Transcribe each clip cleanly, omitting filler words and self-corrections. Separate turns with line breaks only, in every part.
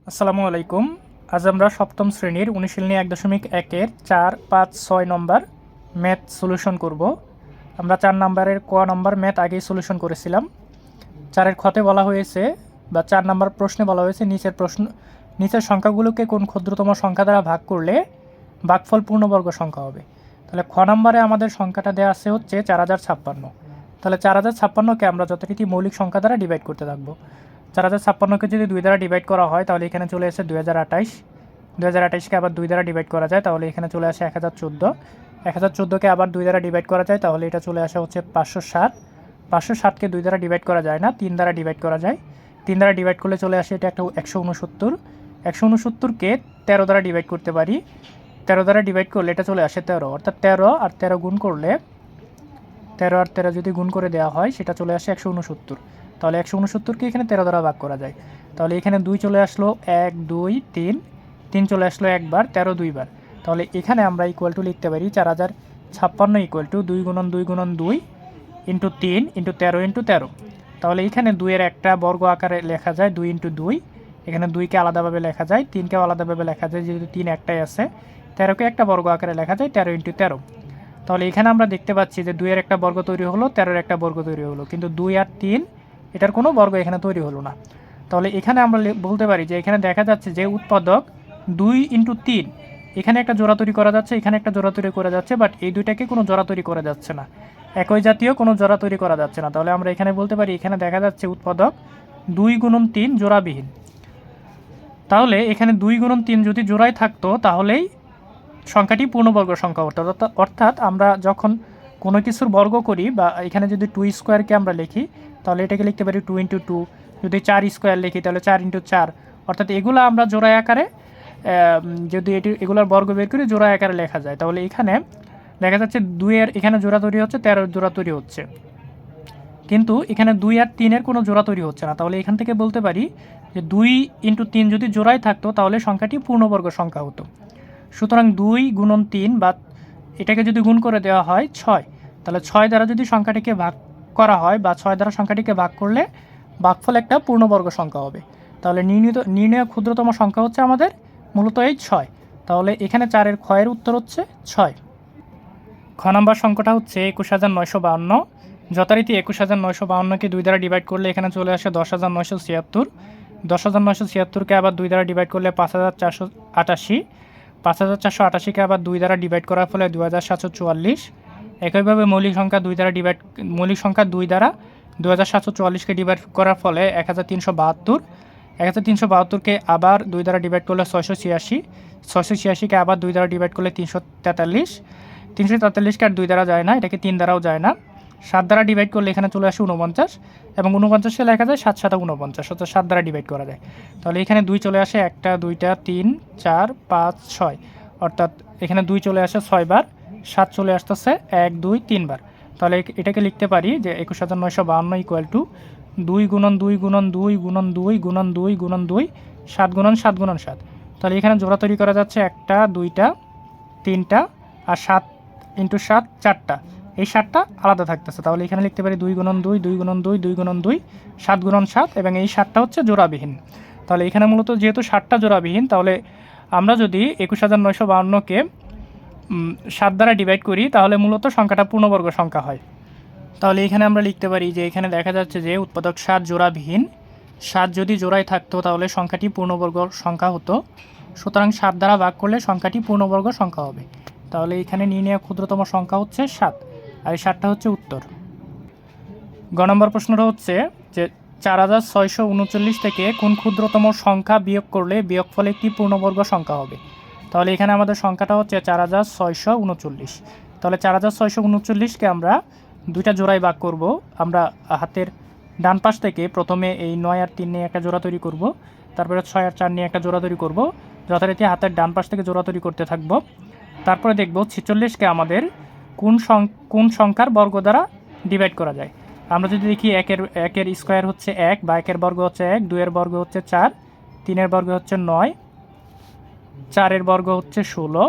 আসসালামু আলাইকুম। আজ আমরা সপ্তম শ্রেণীর অনুশীলনী 1.1-এর 4, 5, 6 নম্বর ম্যাথ সলিউশন করব। আমরা 4 নম্বরের ক নম্বর ম্যাথ আগেই সলিউশন করেছিলাম। 4-এর খতে বলা হয়েছে বা 4 নম্বর প্রশ্নে বলা হয়েছে নিচের সংখ্যাগুলোকে কোন ক্ষুদ্রতম সংখ্যা দ্বারা ভাগ করলে ভাগফল পূর্ণবর্গ সংখ্যা হবে। তাহলে খ নম্বরে আমাদের সংখ্যাটা দেওয়া আছে হচ্ছে 4056। তাহলে 4056কে আমরা যথারীতি মৌলিক সংখ্যা দ্বারা ডিভাইড করতে থাকবো। 4056কে যদি 2 দ্বারা ডিভাইড করা হয় তাহলে এখানে চলে আসে 2028। 2028কে আবার 2 দ্বারা ডিভাইড করা যায় তাহলে এখানে চলে আসে 1014। 1014কে আবার 2 দ্বারা ডিভাইড করা যায় তাহলে এটা চলে আসে হচ্ছে 507। 507কে 2 দ্বারা ডিভাইড করা যায় না, 3 দ্বারা ডিভাইড করা যায়। 3 দ্বারা ডিভাইড করলে চলে আসে এটা একটা 169। 169কে 13 দ্বারা ডিভাইড করতে পারি। 13 দ্বারা ডিভাইড করলে এটা চলে আসে 13, অর্থাৎ 13 আর 13 গুণ করলে 13 আর 13 যদি গুণ করে দেওয়া হয় সেটা চলে আসে 169। তাহলে 169কে এখানে 13 দ্বারা ভাগ করা যায়। তাহলে এখানে 2 চলে আসলো, 1 2 3, 3 চলে আসলো একবার, 13 দুইবার। তাহলে এখানে আমরা ইকুয়াল টু লিখতে পারি 4056 ইকুয়াল টু 2 গুণন 2 গুণন 2 ইন্টু 3 ইন্টু 13 ইন্টু 13। তাহলে এখানে 2-এর একটা বর্গ আকারে লেখা যায় 2 ইন্টু 2। এখানে 2কে আলাদাভাবে লেখা যায়, 3কেও আলাদাভাবে লেখা যায়, যেহেতু 3 একটাই আছে। 13কে একটা বর্গ আকারে লেখা যায় 13 ইন্টু 13। তাহলে এখানে আমরা দেখতে পাচ্ছি যে 2-এর একটা বর্গ তৈরি হলো, 13-এর একটা বর্গ তৈরি হলো, কিন্তু 2 আর 3 এটার কোনো বর্গ এখানে তৈরি হলো না। তাহলে এখানে আমরা বলতে পারি যে এখানে দেখা যাচ্ছে যে উৎপাদক 2 ইন্টু 3, এখানে একটা জোড়া তৈরি করা যাচ্ছে, এখানে একটা জোড়া তৈরি করা যাচ্ছে, বাট এই দুইটাকে কোনো জোড়া তৈরি করা যাচ্ছে না, একই জাতীয় কোনো জোড়া তৈরি করা যাচ্ছে না। তাহলে আমরা এখানে বলতে পারি এখানে দেখা যাচ্ছে উৎপাদক 2 গুণন 3 জোড়াবিহীন। তাহলে এখানে 2 গুণন 3 যদি জোড়ায় থাকতো তাহলেই সংখ্যাটি পূর্ণবর্গ সংখ্যা হতো। অর্থাৎ আমরা যখন কোনো কিছুর বর্গ করি বা এখানে যদি 2 স্কোয়ারকে আমরা লিখি তাহলে এটাকে লিখতে পারি 2 ইন্টু 2। যদি 4 স্কোয়ার লিখি তাহলে 4 ইন্টু 4। অর্থাৎ এগুলো আমরা জোড়া আকারে যদি এগুলোর বর্গ বের করি জোড়া আকারে লেখা যায়। তাহলে এখানে দেখা যাচ্ছে 2-এর এখানে জোড়া তৈরি হচ্ছে, 13-এর জোড়া তৈরি হচ্ছে, কিন্তু এখানে 2 আর 3-এর কোনো জোড়া তৈরি হচ্ছে না। তাহলে এখান থেকে বলতে পারি যে 2 ইন্টু 3 যদি জোড়ায় থাকতো তাহলে সংখ্যাটি পূর্ণবর্গ সংখ্যা হতো। সুতরাং 2 গুণন 3 বা এটাকে যদি গুণ করে দেওয়া হয় 6, তাহলে 6 দ্বারা যদি সংখ্যাটিকে ভাগ করা হয় বা 6 দ্বারা সংখ্যাটিকে ভাগ করলে ভাগফল একটা পূর্ণবর্গ সংখ্যা হবে। তাহলে নির্ণয় ক্ষুদ্রতম সংখ্যা হচ্ছে আমাদের মূলত এই 6। তাহলে এখানে 4-এর ক্ষয়ের উত্তর হচ্ছে 6। খ নম্বর সংখ্যাটা হচ্ছে 21952। যথারীতি 21952কে 2 দ্বারা ডিভাইড করলে এখানে চলে আসে 10976। 10976কে আবার 2 দ্বারা ডিভাইড করলে 5488। 5488কে আবার 2 দ্বারা ডিভাইড করার ফলে 2744। একইভাবে মৌলিক সংখ্যা 2 দ্বারা 2 দ্বারা 2744কে ডিভাইড করার ফলে 1372। 1372কে আবার 2 দ্বারা ডিভাইড করলে 686। 686কে আবার 2 দ্বারা ডিভাইড করলে 343। 343কে আর 2 দ্বারা যায় না, এটাকে 3 দ্বারাও যায় না। 7 দ্বারা ডিভাইড করলে এখানে চলে আসে 49, এবং 49কে লেখা যায় 7 7 49, অর্থাৎ 7 দ্বারা ডিভাইড করা যায়। তাহলে এখানে 2 চলে আসে 1টা 2টা 3 4 5 6, অর্থাৎ এখানে 2 চলে আসে 6 বার, 7 চলে আসতেছে 1 2 3 বার। তাহলে এটাকে লিখতে পারি যে 21952 ইকুয়াল টু 2 গুণন 2 গুণন 2 গুণন 2 গুণন 2 গুণন 2 7 গুণন 7 গুণন 7। তাহলে এখানে জোড়া তৈরি করা যাচ্ছে 1টা 2টা 3টা আর 7 ইন্টু 7 4টা, এই 7টা আলাদা থাকতেছে। তাহলে এখানে লিখতে পারি 2 গুণন 2 2 গুণন 2 2 গুণন 2 7 গুণন 7, এবং এই 7টা হচ্ছে জোড়াবিহীন। তাহলে এখানে মূলত যেহেতু 7টা জোড়াবিহীন, তাহলে আমরা যদি 21952কে 7 দ্বারা ডিভাইড করি তাহলে মূলত সংখ্যাটা পূর্ণবর্গ সংখ্যা হয়। তাহলে এখানে আমরা লিখতে পারি যে এখানে দেখা যাচ্ছে যে উৎপাদক 7 জোড়াবিহীন। 7 যদি জোড়ায় থাকতো তাহলে সংখ্যাটি পূর্ণবর্গ সংখ্যা হতো। সুতরাং 7 দ্বারা ভাগ করলে সংখ্যাটি পূর্ণবর্গ সংখ্যা হবে। তাহলে এখানে নির্ণয় ক্ষুদ্রতম সংখ্যা হচ্ছে 7, আর এই 7টা হচ্ছে উত্তর। গ নম্বর প্রশ্নটা হচ্ছে যে 4639 থেকে কোন ক্ষুদ্রতম সংখ্যা বিয়োগ করলে বিয়োগফল একটি পূর্ণবর্গ সংখ্যা হবে। তাহলে এখানে আমাদের সংখ্যাটা হচ্ছে 4639। তাহলে 4639কে আমরা 2টা জোড়ায় ভাগ করব। আমরা হাতের ডান পাশ থেকে প্রথমে এই 9 আর 3 নিয়ে একটা জোড়া তৈরি করব, তারপরে 6 আর 4 নিয়ে একটা জোড়া তৈরি করব, যথারীতি হাতের ডান পাশ থেকে জোড়া তৈরি করতে থাকব। তারপরে দেখব 46কে আমাদের কোন সংখ্যার বর্গ দ্বারা ডিভাইড করা যায়। আমরা যদি দেখি একের স্কোয়ার হচ্ছে 1 বা একের বর্গ হচ্ছে 1, 2-এর বর্গ হচ্ছে 4, 3-এর বর্গ হচ্ছে 9, 4-এর বর্গ হচ্ছে 16,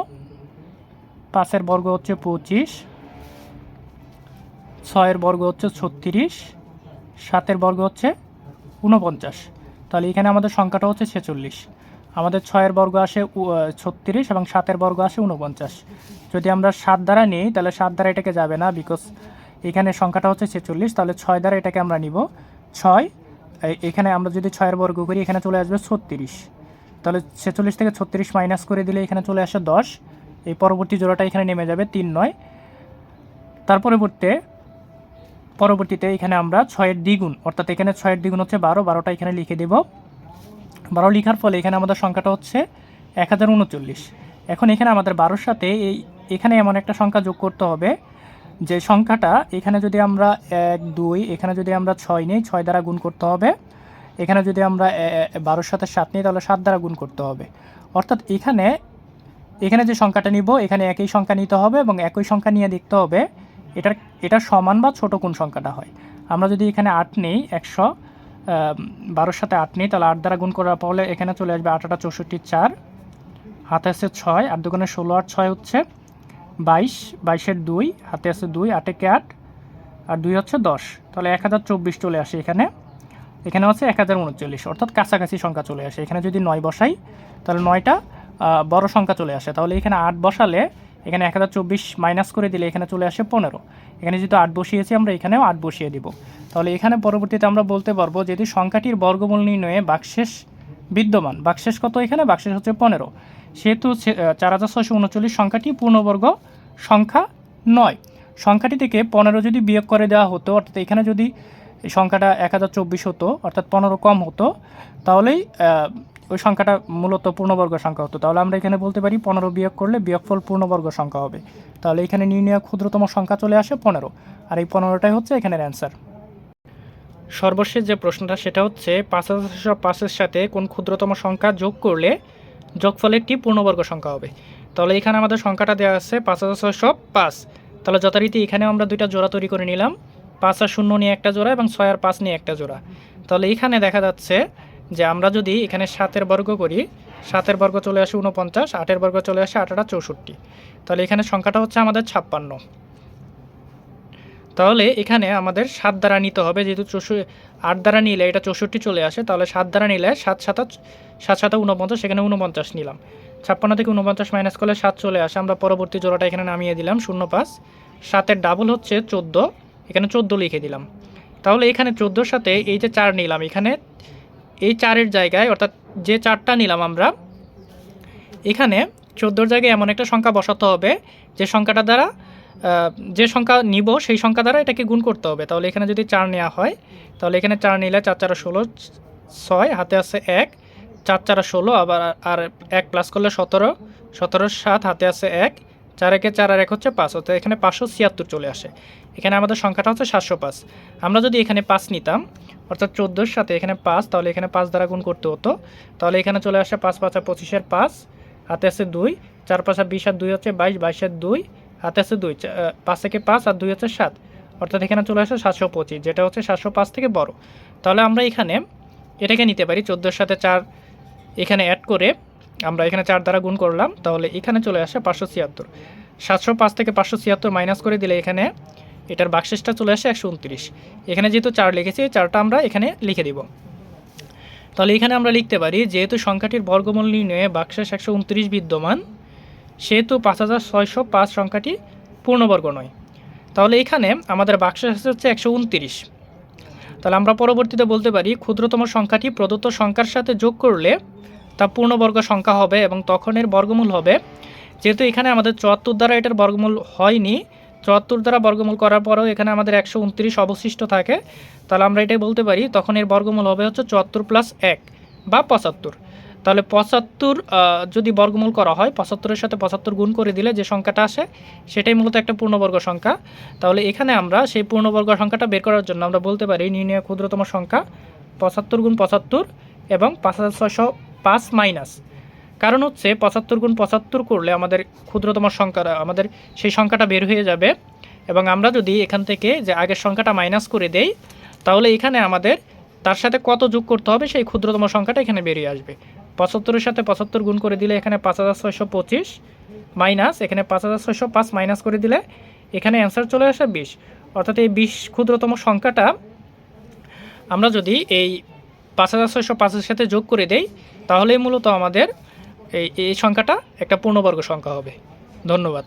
5-এর বর্গ হচ্ছে 25, 6-এর বর্গ হচ্ছে 36, 7-এর বর্গ হচ্ছে 49। তাহলে এখানে আমাদের সংখ্যাটা হচ্ছে 46। আমাদের 6-এর বর্গ আসে 36 এবং 7-এর বর্গ আসে 49। যদি আমরা 7 দ্বারা নিই তাহলে 7 দ্বারা এটাকে যাবে না, বিকজ এখানে সংখ্যাটা হচ্ছে 46, তাহলে 6 দ্বারা এটাকে আমরা নিব 6। এখানে আমরা যদি 6-এর বর্গ করি এখানে চলে আসবে 36, তাহলে 46 থেকে 36 মাইনাস করে দিলে এখানে চলে আসে 10। এই পরবর্তী জোড়াটা এখানে নেমে যাবে 3 9। তার পরবর্তীতে এখানে আমরা 6-এর দ্বিগুণ, অর্থাৎ এখানে 6-এর দ্বিগুণ হচ্ছে 12, 12টা এখানে লিখে দেব। 12 লেখার ফলে এখানে আমাদের সংখ্যাটা হচ্ছে 1039। এখন এখানে আমাদের 12-র সাথে এখানে এমন একটা সংখ্যা যোগ করতে হবে যে সংখ্যাটা এখানে যদি আমরা 1 2, এখানে যদি আমরা 6 নিই 6 দ্বারা গুণ করতে হবে। এখানে যদি আমরা 12-র সাথে 7 নিই তাহলে 7 দ্বারা গুণ করতে হবে। অর্থাৎ এখানে যে সংখ্যাটা নিব এখানে একই সংখ্যা নিতে হবে এবং একই সংখ্যা নিয়ে দেখতে হবে এটা সমান বা ছোট কোন সংখ্যাটা হয়। আমরা যদি এখানে 8 নিই 12-র সাথে 8 নিই তাহলে 8 দ্বারা গুণ করার ফলে এখানে চলে আসবে 8 8 64 4, হাতে আছে 6, 8 দুগুণে 16 আর 6 হচ্ছে 22, 22-এর 2, হাতে আছে 2, 8 একে 8 আর 2 হচ্ছে 10, তাহলে 1024 চলে আসে। এখানে হচ্ছে 1039, অর্থাৎ কাছাকাছি সংখ্যা চলে আসে। এখানে যদি 9 বসাই তাহলে 9টা বড় সংখ্যা চলে আসে, তাহলে এখানে 8 বসালে এখানে 1024 মাইনাস করে দিলে এখানে চলে আসে 15। এখানে যেহেতু 8 বসিয়েছি আমরা এখানেও 8 বসিয়ে দিব। তাহলে এখানে পরবর্তীতে আমরা বলতে পারবো যদি সংখ্যাটির বর্গমূল নির্ণয়ে বাকশেষ বিদ্যমান, বাকশেষ কত এখানে, বাকশেষ হচ্ছে 15, সেহেতু 4639 সংখ্যাটি পূর্ণবর্গ সংখ্যা নয়। সংখ্যাটি থেকে 15 যদি বিয়োগ করে দেওয়া হতো, অর্থাৎ এখানে যদি সংখ্যাটা 1024 হতো অর্থাৎ 15 কম হতো, তাহলেই ওই সংখ্যাটা মূলত পূর্ণবর্গ সংখ্যা হতো। তাহলে আমরা এখানে বলতে পারি 15 বিয়োগ করলে বিয়োগফল পূর্ণবর্গ সংখ্যা হবে। তাহলে এখানে নির্ণয় ক্ষুদ্রতম সংখ্যা চলে আসে 15, আর এই 15টাই হচ্ছে এখানের অ্যান্সার। সর্বশেষ যে প্রশ্নটা সেটা হচ্ছে 5605-এর সাথে কোন ক্ষুদ্রতম সংখ্যা যোগ করলে যোগফল একটি পূর্ণবর্গ সংখ্যা হবে। তাহলে এখানে আমাদের সংখ্যাটা দেওয়া আছে 5605। তাহলে যথারীতি এখানেও আমরা দুইটা জোড়া তৈরি করে নিলাম, 5 আর 0 নিয়ে একটা জোড়া এবং 6 আর 5 নিয়ে একটা জোড়া। তাহলে এখানে দেখা যাচ্ছে যে আমরা যদি এখানে 7-এর বর্গ করি, 7-এর বর্গ চলে আসে 49, 8-এর বর্গ চলে আসে 8 8 64, তাহলে এখানে সংখ্যাটা হচ্ছে আমাদের 56। তাহলে এখানে আমাদের 7 দ্বারা নিতে হবে, যেহেতু 8 দ্বারা নিলে এটা 64 চলে আসে, তাহলে 7 দ্বারা নিলে 7 7 49, সেখানে 49 নিলাম। 56 থেকে 49 মাইনাস করলে 7 চলে আসে। আমরা পরবর্তী জোড়াটা এখানে নামিয়ে দিলাম 05। 7-এর ডাবল হচ্ছে 14, এখানে 14 লিখে দিলাম। তাহলে এখানে 14-র সাথে এই যে 4 নিলাম, এখানে এই 4-এর জায়গায়, অর্থাৎ যে 4টা নিলাম আমরা, এখানে 14-র জায়গায় এমন একটা সংখ্যা বসাতে হবে যে সংখ্যাটা দ্বারা যে সংখ্যা নিব সেই সংখ্যা দ্বারা এটাকে গুণ করতে হবে। তাহলে এখানে যদি 4 নেওয়া হয় তাহলে এখানে 4 নিলে 4 4 16, 6 হাতে আছে 1, 4 4 16, আবার আর 1 প্লাস করলে 17, 17 7 হাতে আছে 1, 4 একে 4 আর 1 হচ্ছে 5, অর্থাৎ এখানে 576 চলে আসে। এখানে আমাদের সংখ্যাটা হচ্ছে 705। আমরা যদি এখানে 5 নিতাম, অর্থাৎ 14-র সাথে এখানে 5, তাহলে এখানে 5 দ্বারা গুণ করতে হতো। তাহলে এখানে চলে আসে 5 5 25-এর 5, হাতে আছে 2, 4 5 20 আর 2 হচ্ছে 22, 22-এর 2, হাতে আছে 2, 5 থেকে 5 আর 2 হচ্ছে 7, অর্থাৎ এখানে চলে আসে 725, যেটা হচ্ছে 705 থেকে বড়। তাহলে আমরা এখানে এটাকে নিতে পারি 14-এর সাথে 4 এখানে অ্যাড করে, আমরা এখানে 4 দ্বারা গুণ করলাম, তাহলে এখানে চলে আসে 576। 705 থেকে 576 মাইনাস করে দিলে এখানে এটার বাকশেষটা চলে আসে 129। এখানে যেহেতু 4 লিখেছি, 4টা আমরা এখানে লিখে দিব। তাহলে এখানে আমরা লিখতে পারি যেহেতু সংখ্যাটির বর্গমূল নির্ণয়ে বাকশেষ 129 বিদ্যমান, সেহেতু 5605 সংখ্যাটি পূর্ণবর্গ নয়। তাহলে এখানে আমাদের বাকশেষ হচ্ছে 129। তাহলে আমরা পরবর্তীতে বলতে পারি ক্ষুদ্রতম সংখ্যাটি প্রদত্ত সংখ্যার সাথে যোগ করলে তা পূর্ণবর্গ সংখ্যা হবে এবং তখন এর বর্গমূল হবে, যেহেতু এখানে আমাদের 74 দ্বারা এটার বর্গমূল হয়নি, 74 দ্বারা বর্গমূল করার পরেও এখানে আমাদের 129 অবশিষ্ট থাকে, তাহলে আমরা এটাই বলতে পারি তখন এর বর্গমূল হবে হচ্ছে 74 প্লাস 1 বা 75। তাহলে 75 যদি বর্গমূল করা হয়, 75-এর সাথে 75 গুণ করে দিলে যে সংখ্যাটা আসে সেটাই মূলত একটা পূর্ণবর্গ সংখ্যা। তাহলে এখানে আমরা সেই পূর্ণবর্গ সংখ্যাটা বের করার জন্য আমরা বলতে পারি নির্ণয় ক্ষুদ্রতম সংখ্যা 75 গুণ 75 এবং 5605 মাইনাস, কারণ হচ্ছে 75 গুণ 75 করলে আমাদের ক্ষুদ্রতম সংখ্যাটা আমাদের সেই সংখ্যাটা বের হয়ে যাবে, এবং আমরা যদি এখান থেকে যে আগের সংখ্যাটা মাইনাস করে দেই তাহলে এখানে আমাদের তার সাথে কত যোগ করতে হবে সেই ক্ষুদ্রতম সংখ্যাটা এখানে বেরিয়ে আসবে। 75-এর সাথে 75 গুণ করে দিলে এখানে 5625 মাইনাস এখানে 5605 মাইনাস করে দিলে এখানে অ্যান্সার চলে আসে 20, অর্থাৎ এই 20 ক্ষুদ্রতম সংখ্যাটা আমরা যদি এই 5605-এর সাথে যোগ করে দেই তাহলেই মূলত আমাদের এই সংখ্যাটা একটা পূর্ণবর্গ সংখ্যা হবে। ধন্যবাদ।